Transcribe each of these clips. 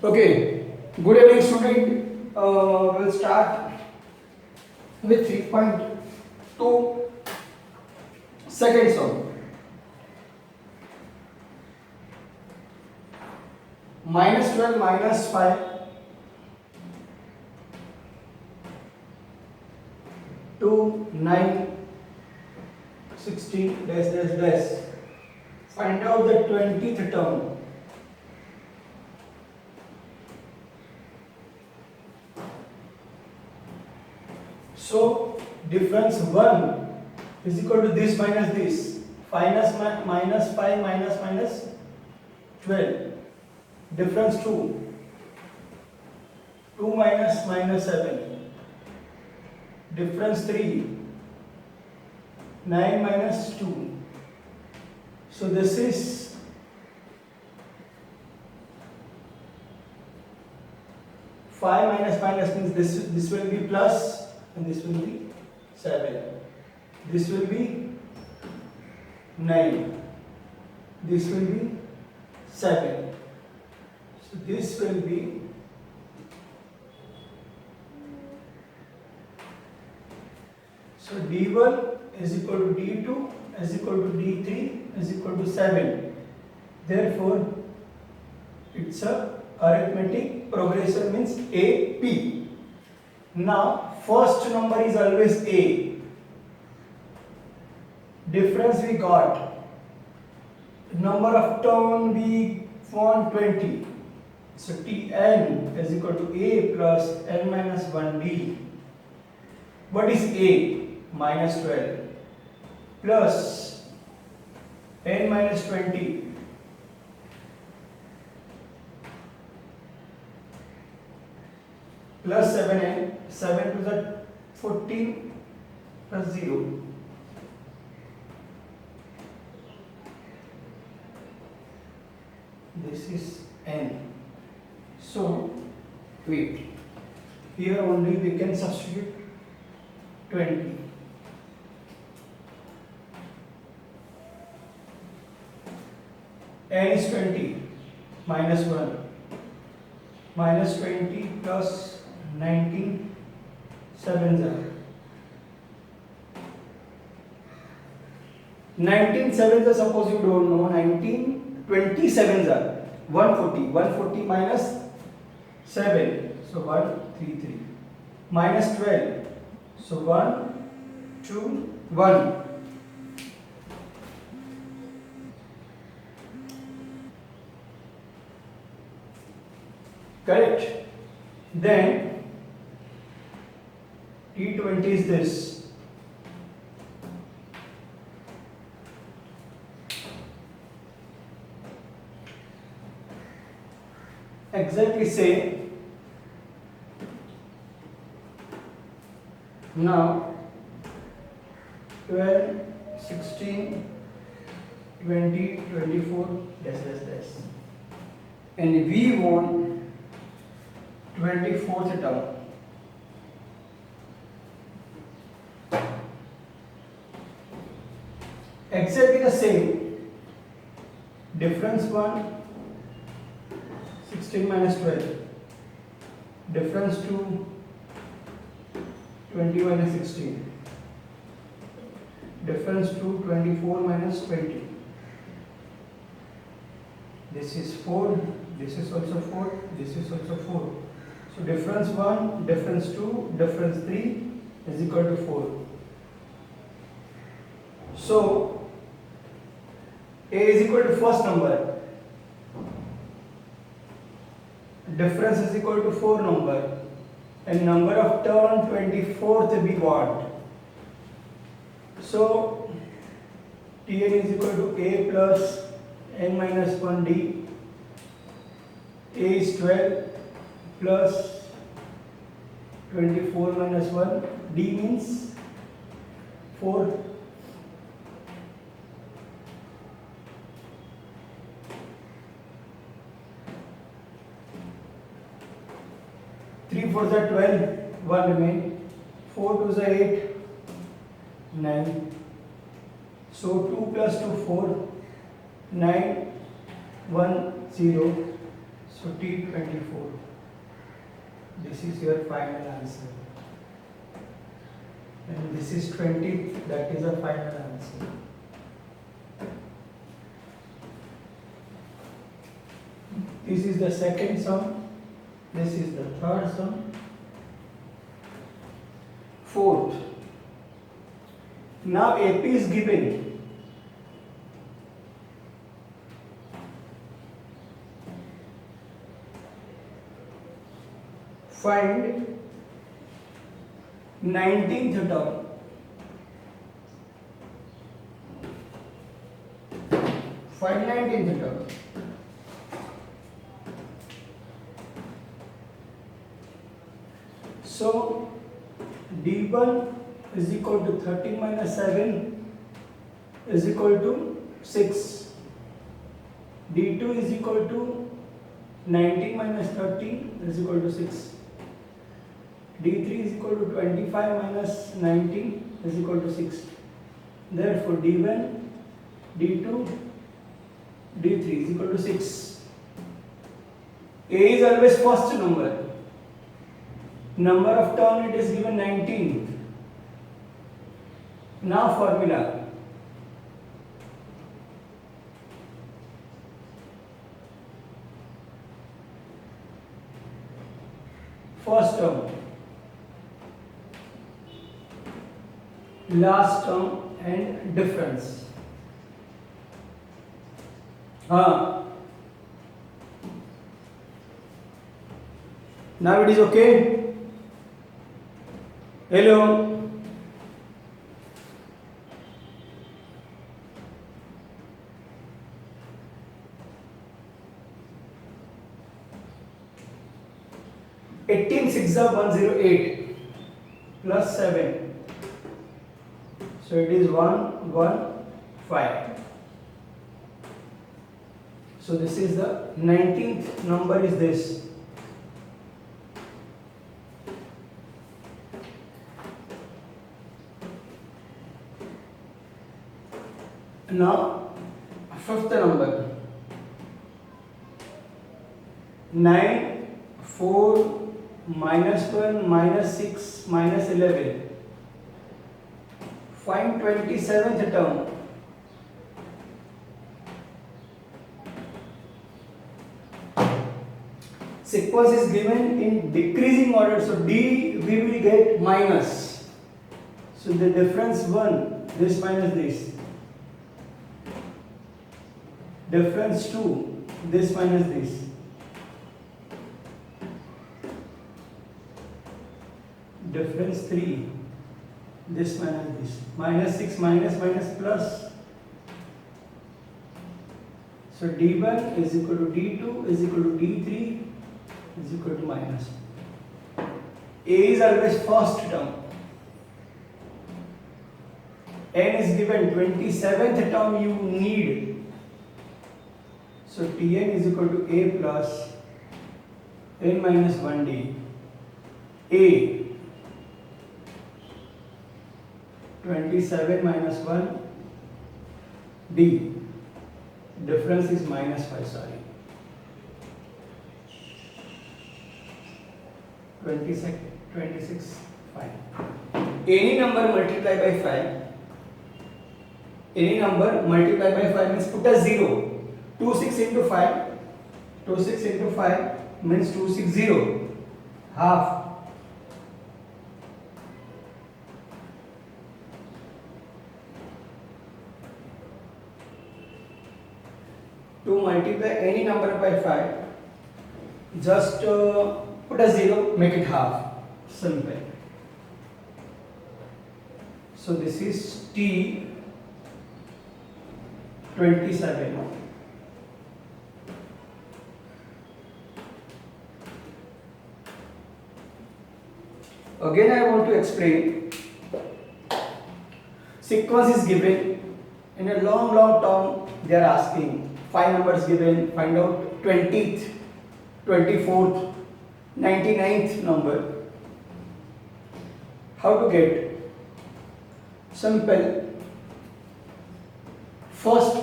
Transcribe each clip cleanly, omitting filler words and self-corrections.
Okay, good evening, student. We'll start with 3.2 second sum. Minus 12 minus 5 to 9 16 dash dash dash. Find out the 20th term. So difference 1 is equal to this minus this. Minus 5 minus 12. Difference 2. 2 minus 7. Difference 3. 9 minus 2. So this is 5 minus means this will be plus and this will be 7. This will be 9. This will be 7. So this will be D1 is equal to D2 is equal to D3 is equal to 7. Therefore, it's a arithmetic progression means AP. Now, first number is always A. Difference we got. Number of turn we found 20. So Tn is equal to A plus n minus 1D. What is A? Minus 12 plus n minus 20 plus 7n, 7 to the 14 plus 0. This is n. So, wait. Here only we can substitute 20. N is 20 minus 1 minus 20 plus 19 7s are 19 7s are, suppose you don't know, 19 27s are 140 minus 7, so 133 minus 12, so 1 2 1. Correct. Then T20 is this. Exactly same. Now 12, 16, 20, 24 dash dash dash. And we want 24th term. Exactly the same. Difference 1, 16 minus 12. Difference 2, 20 minus 16. Difference 2, 24 minus 20. This is 4, this is also 4, this is also 4. So difference 1, difference 2, difference 3 is equal to 4. So A is equal to first number. Difference is equal to 4 number. And number of turn 24th we want. So Tn is equal to A plus n minus 1D. A is 12 plus 24 minus 1. D means 4. Three fours are 12, 1 remain. 4 twos are 8, 9. So 2 plus 2, 4, 9, 1, 0. So T24. This is your final answer. And this is 20th, that is a final answer. This is the second sum. This is the third sum. Fourth. Now AP is given. Find 19th term. Find 19th term. So D1 is equal to 13 minus 7 is equal to 6. D2 is equal to 19 minus 13 is equal to 6. D3 is equal to 25 minus 19 is equal to 6. Therefore D1, D2, D3 is equal to 6. A is always first number. Number of turn it is given 19. Now formula. First term, last term and difference. Now it is okay. Hello. Eighteen six are 108 plus 7. So it is 115. So this is the 19th number is this. Now fifth number. 9, 4, minus 12, minus 6, minus 11. Find 27th term. Sequence is given in decreasing order. So D we will get minus. So the difference 1, this minus this. Difference 2, this minus this. Difference 3, this minus this. Minus 6 minus minus plus. So D1 is equal to D2 is equal to D3 is equal to minus. A is always first term. N is given 27th term you need. So Tn is equal to A plus N minus 1D. A 27 minus 1 D. Difference is minus 5, sorry. 26, fine. Any number multiplied by 5. Any number multiplied by 5 means put a 0. 26 into 5. 26 into 5 means 260. Half. 2 multiply any number by 5, just put a 0, make it half. Simple. So this is T 27. Again I want to explain. Sequence is given in a long term. They are asking 5 numbers given, find out 20th, 24th, 99th number. How to get? Simple. First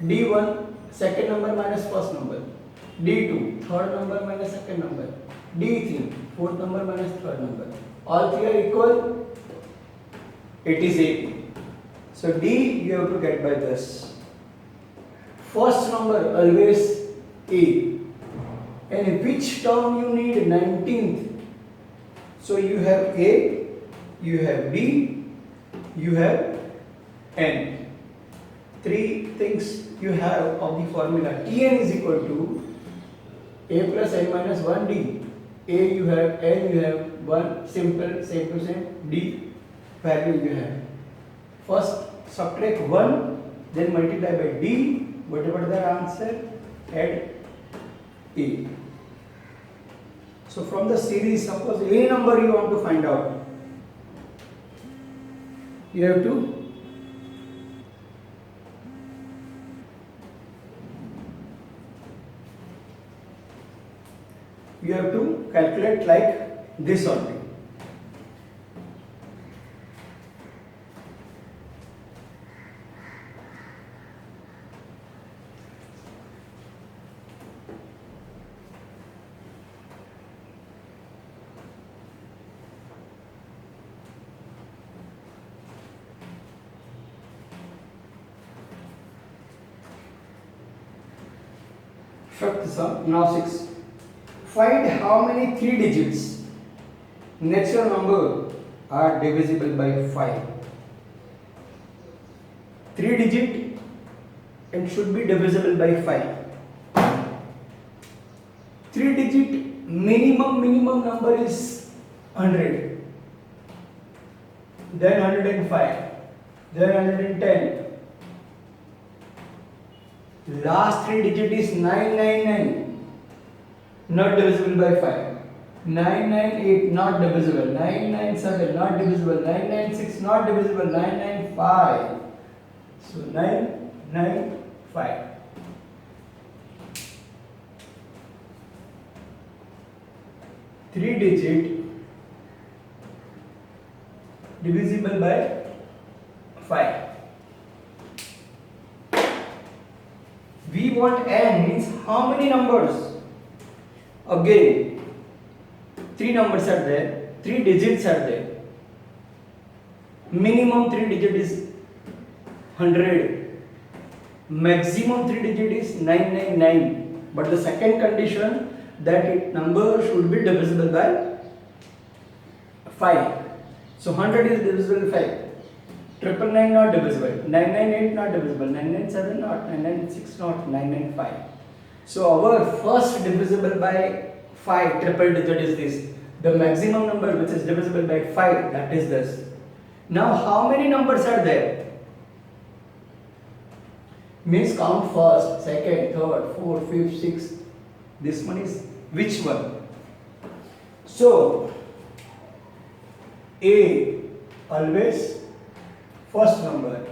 D1, second number minus first number. D2, third number minus second number. D3, fourth number minus third number. All three are equal. It is 80. So D you have to get by this. First number always A. And in which term you need 19th? So you have A, you have D, you have N. Three things you have of the formula. Tn is equal to A plus N minus 1D. A you have, N you have, 1 simple, same to same, D value you have. First subtract 1, then multiply by D, whatever the answer, add A. So from the series, suppose any number you want to find out, you have to calculate like this only. Fifth sum, now 6. Find how many 3 digits natural number are divisible by 5. 3 digit and should be divisible by 5. 3 digit minimum number is 100, then 105, then 110. Last 3 digit is 999, not divisible by 5. 998 not divisible, 997 not divisible, 996 not divisible, 995. So 995. Three digit divisible by 5. We want n means how many numbers? Again, 3 numbers are there, 3 digits are there. Minimum 3 digit is 100. Maximum 3 digit is 999. But the second condition that number should be divisible by 5. So 100 is divisible by 5. 999 not divisible, 998 not divisible, 997 not, 996 not, 995. So our first divisible by 5 triple digit is this. The maximum number which is divisible by 5, that is this. Now how many numbers are there? Means count first, second, third, fourth, fifth, sixth. This one is which one? So A always first number,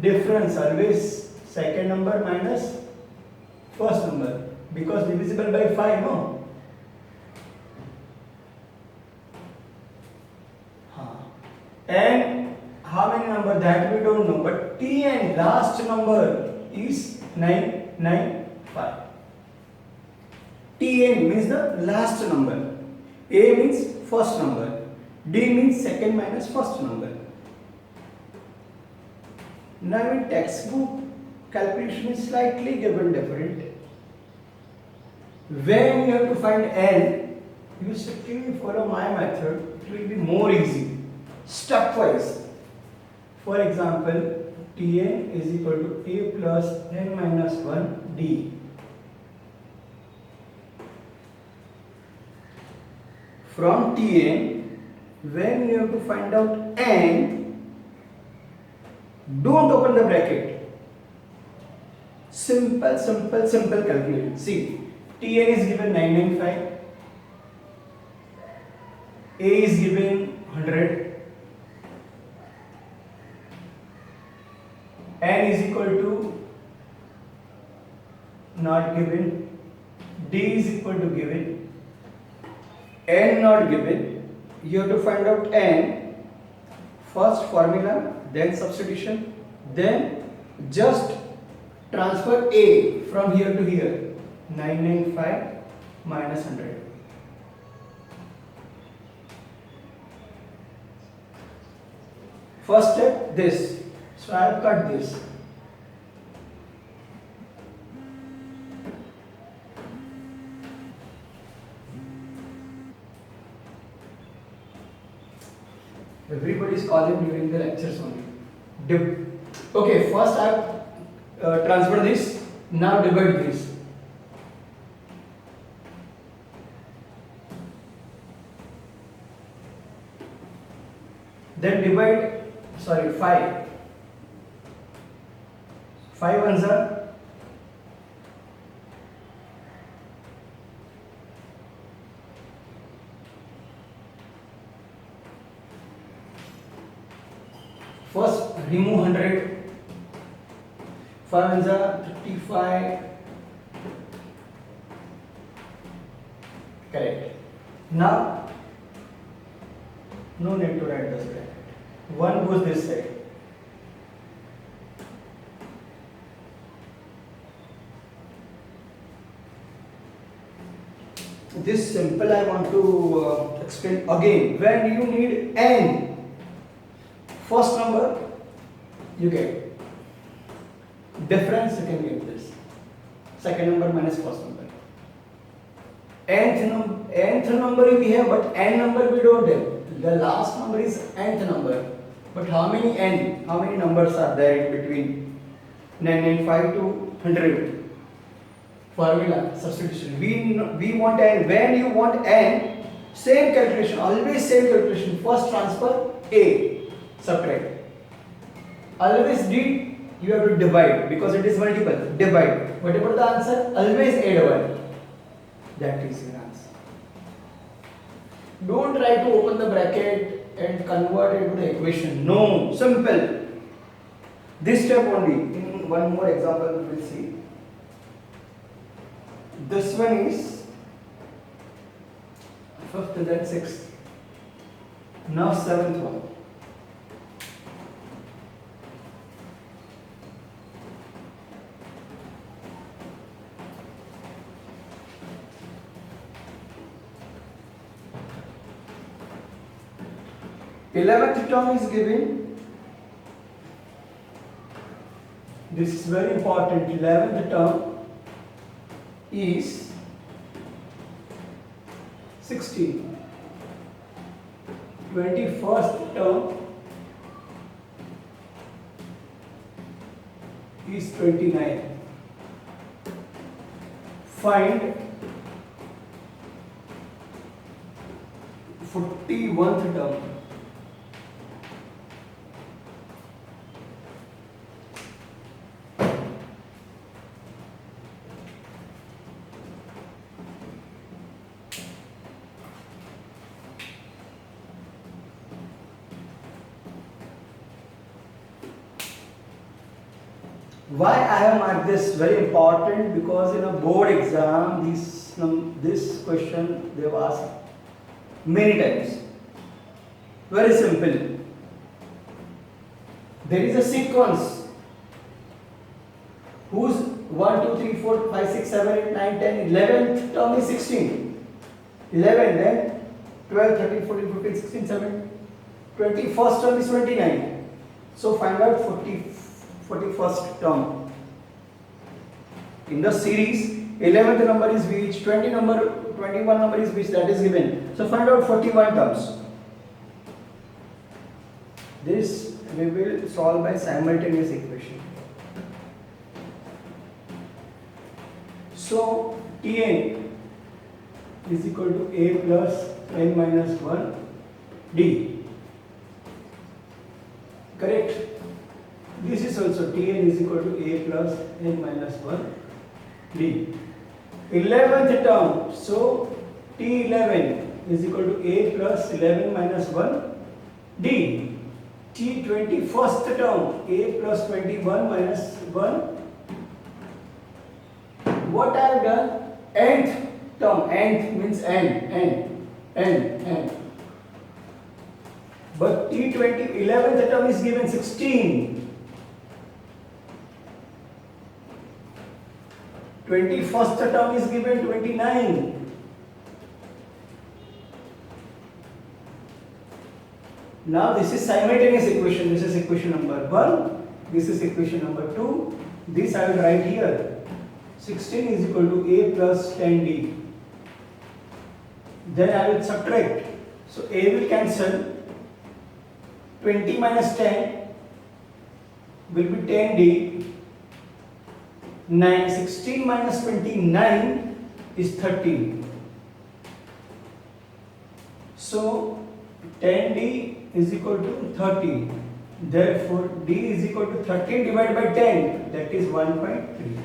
difference always second number minus first number, because divisible by 5, no? And how many number, that we don't know, but T and last number is 995. Tn means the last number, A means first number, D means second minus first number. Now in textbook calculation is slightly given different. When you have to find n, you strictly follow my method, it will be more easy, stepwise. For example, Tn is equal to A plus n minus 1 D. From Tn, when you have to find out n, don't open the bracket. Simple calculation. See, Tn is given 995, A is given 100, n is equal to not given, D is equal to given, n not given. You have to find out n. First formula, then substitution, then just transfer A from here to here. 995 minus 100. First step this. So I have cut this. Everybody is calling during the lectures only. Okay, first I have transfer this. Now divide this. Then divide, 5. 5 ones are first remove 100. 5 ones are 35. Correct. Now no need to write this bracket. 1 goes this side. This simple I want to explain again. When you need n, first number you get. Difference you can get this. Second number minus first number. Nth number we have, but n number we don't have. The last number is nth number. But how many n? How many numbers are there in between 995 to 100? Formula substitution. We want n. When you want n, same calculation. Always same calculation. First transfer a, subtract. Always d, you have to divide because it is multiple. Divide. Whatever the answer, always a divide. That is your answer. Don't try to open the bracket and convert it to the equation. No, simple. This step only. In one more example we will see. This one is 5th and then 6th. Now 7th one. Eleventh term is given. This is very important. 11th term is 16. 21st term is 29. Find 41st term. Why I have marked this very important? Because in a board exam, this question they have asked many times. Very simple. There is a sequence whose 1, 2, 3, 4, 5, 6, 7, 8, 9, 10, 11th term is 16. 11, then 12, 13, 14, 15, 16, 17, 21st term is 29. So find out 41st term. In the series, 11th number is which, 21 number is which, that is given. So find out 41 terms. This we will solve by simultaneous equation. So Tn is equal to a plus n minus 1 d. Correct? This is also Tn is equal to a plus n minus 1 d. 11th term, so T11 is equal to a plus 11 minus 1 d. T21st term, a plus 21 minus 1. What I have done? Nth term, nth means n. But T20, 11th term is given 16. 21st term is given 29. Now this is simultaneous equation. This is equation number 1. This is equation number 2. This I will write here. 16 is equal to a plus 10d. Then I will subtract. So a will cancel. 20 minus 10 will be 10d. 16 minus 29 is 13. So 10d is equal to 13. Therefore, d is equal to 13 divided by 10, that is 1.3.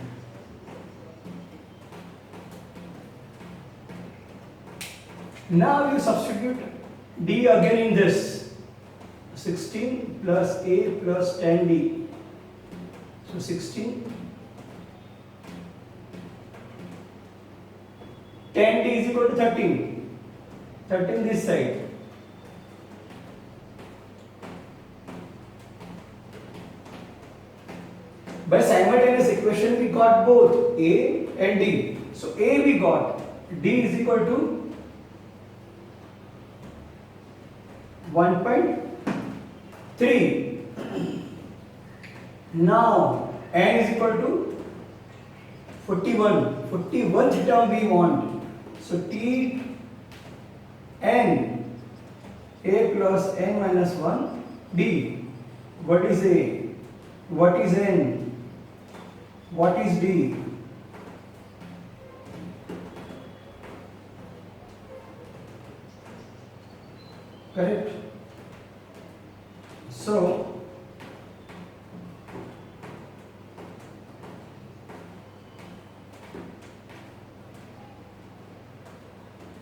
Now you substitute d again in this. 16 plus a plus 10d. So 16. 10d is equal to 13. 13 this side. By simultaneous equation we got both a and d. So a we got, d is equal to 1.3. Now n is equal to 41. 41th term we want. So t n a plus n minus 1 d. What is a? What is n? What is d? Correct? So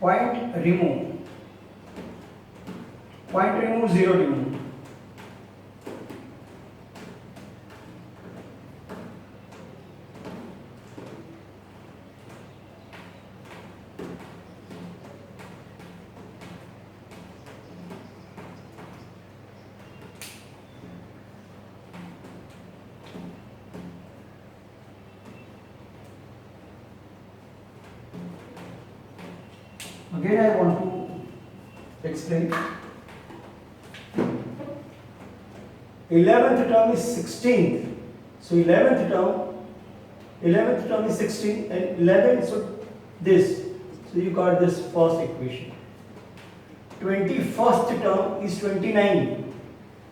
point remove. Point remove, 0 remove. Again I want to explain. 11th term is 16th. So 11th term is 16 and 11, so this. So you got this first equation. 21st term is 29.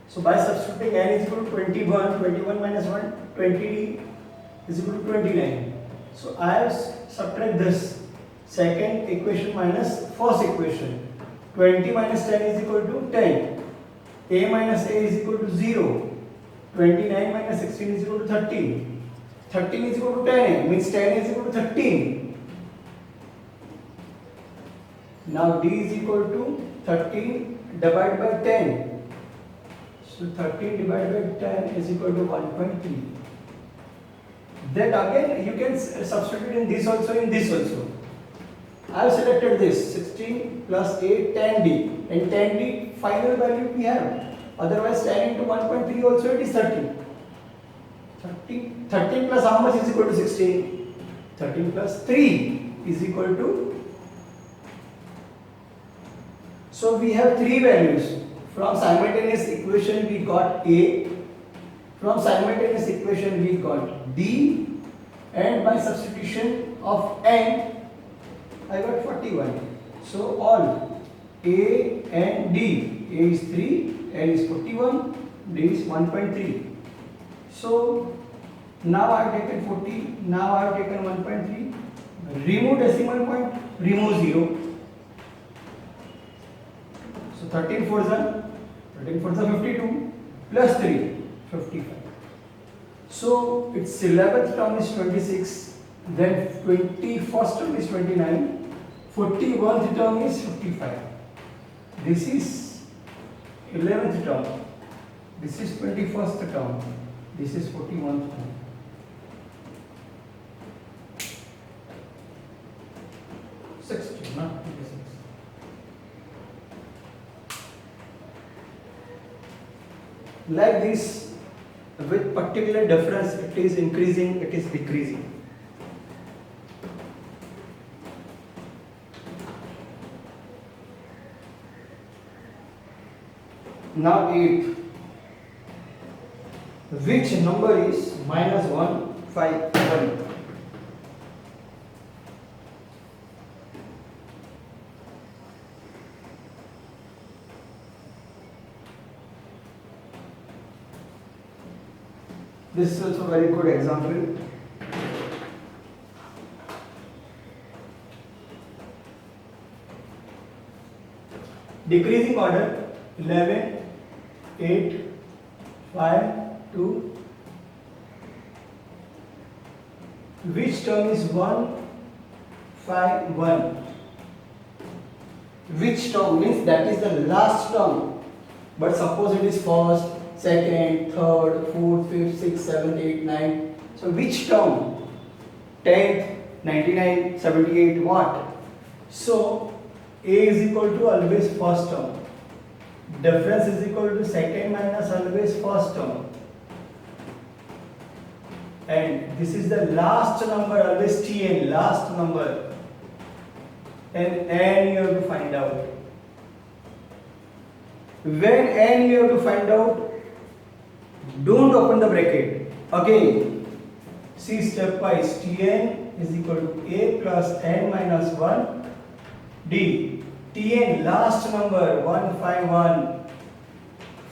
So by substituting n is equal to 21, 21 minus 1, 20d is equal to 29. So I have subtract this. Second equation minus first equation. 20 minus 10 is equal to 10. A minus a is equal to 0. 29 minus 16 is equal to 13. 13 is equal to 10. Means 10 is equal to 13. Now d is equal to 13 divided by 10. So 13 divided by 10 is equal to 1.3. Then again you can substitute in this also, in this also. I have selected this 16 plus 8, 10d, and 10d final value we have. Otherwise 10 into 1.3 also it is 30. 13 plus how much is equal to 16? 13 plus 3 is equal to. So we have three values. From simultaneous equation we got a. From simultaneous equation we got d, and by substitution of n I got 41. So all a and d, a is 3, n is 41, d is 1.3. So now I have taken 40, now I have taken 1.3, remove decimal point, remove 0. So 13 4s are 52 plus 3, 55. So its 11th term is 26, then 21st term is 29. 41th term is 55. This is 11th term. This is 21st term. This is 41th term. Not 26. Like this, with particular difference, it is increasing, it is decreasing. Now 8. Which number is minus 151? This is also a very good example. Decreasing order 11, 8, 5, 2. Which term is 151? Which term means that is the last term. But suppose it is first, second, third, fourth, fifth, sixth, seventh, eighth, ninth. So which term? 10th, 99, 78, what? So A is equal to always first term. Difference is equal to second minus always first term. And this is the last number, always Tn, last number. And n you have to find out. When n you have to find out, don't open the bracket. Again, see stepwise. Tn is equal to a plus n minus 1 d. Tn last number 151,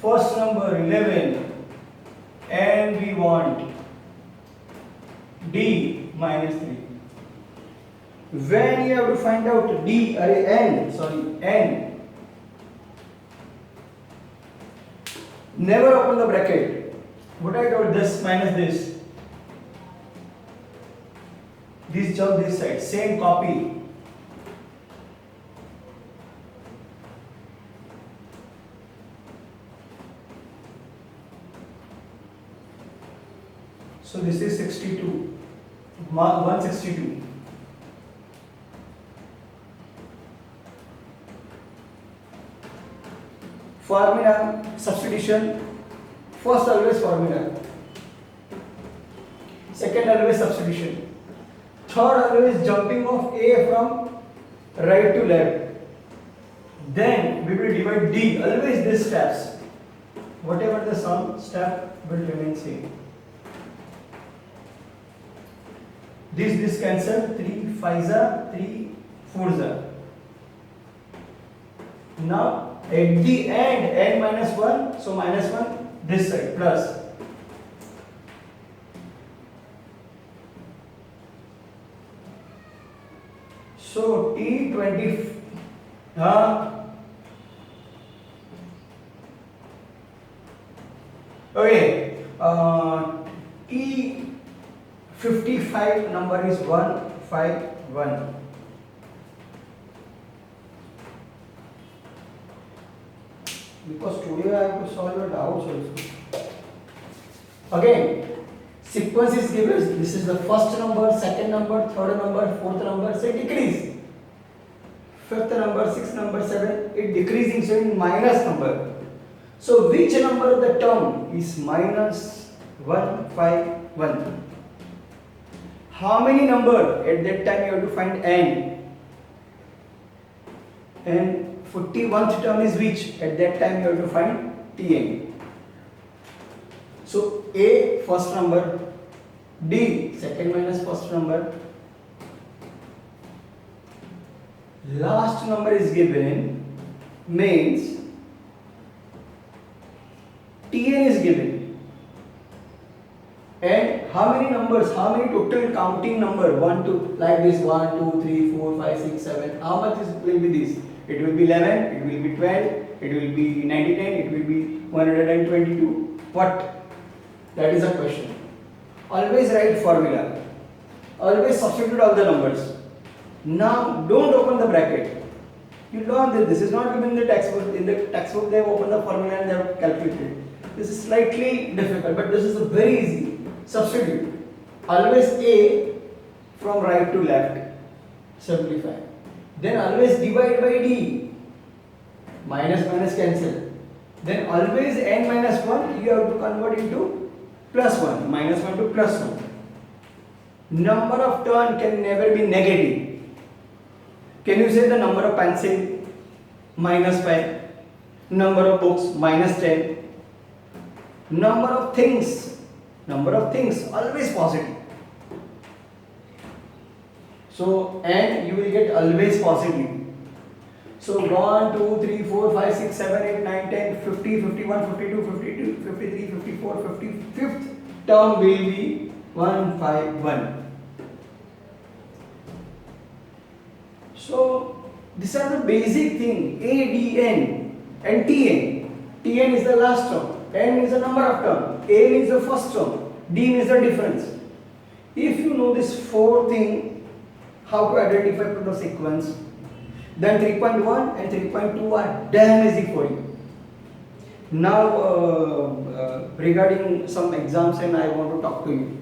first number 11, and we want d minus 3. When you have to find out d, n, never open the bracket. What I told, this minus this. This jump this side, same copy. So this is 62, 162. Formula substitution. First always formula. Second always substitution. Third always jumping of A from right to left. Then we will divide D. Always these steps. Whatever the sum, step will remain same. This cancel. 3 5s are 3 4s are. Now at the end, n minus 1, so minus 1 this side plus. So T20 okay, T55 number is 151. Because today I have to solve your doubts also. Again, sequence is given. This is the first number, second number, third number, fourth number. So it decrease. Fifth number, sixth number, seventh. It decreasing. So in minus number. So which number of the term is minus 151? How many number at that time you have to find n? And 41th term is which? At that time you have to find Tn. So A first number, D second minus first number, last number is given, means Tn is given. And how many numbers, how many total counting number? 1, 2, like this 1, 2, 3, 4, 5, 6, 7. How much will be this? It will be 11, it will be 12, it will be 99, it will be 122. What? That is a question. Always write formula. Always substitute all the numbers. Now don't open the bracket. You learn that this is not given in the textbook. In the textbook they have opened the formula and they have calculated. This is slightly difficult, but this is very easy. Substitute. Always A from right to left. Simplify. Then always divide by D. Minus minus cancel. Then always n minus 1 you have to convert into plus 1. Minus 1 to plus 1. Number of turn can never be negative. Can you say the number of pencil? Minus 5. number of books -10, number of things always positive. So and you will get always positive. So 1, 2, 3, 4, 5, 6, 7, 8, 9, 10, 50, 51, 52, 52, 53, 54, 55th term will be 151. So these are the basic thing, A, D, N and Tn. Tn is the last term, N is the number of term, A means the first term, D means the difference. If you know this four thing, how to identify the sequence, then 3.1 and 3.2 are damn easy for you. Now regarding some exams, and I want to talk to you.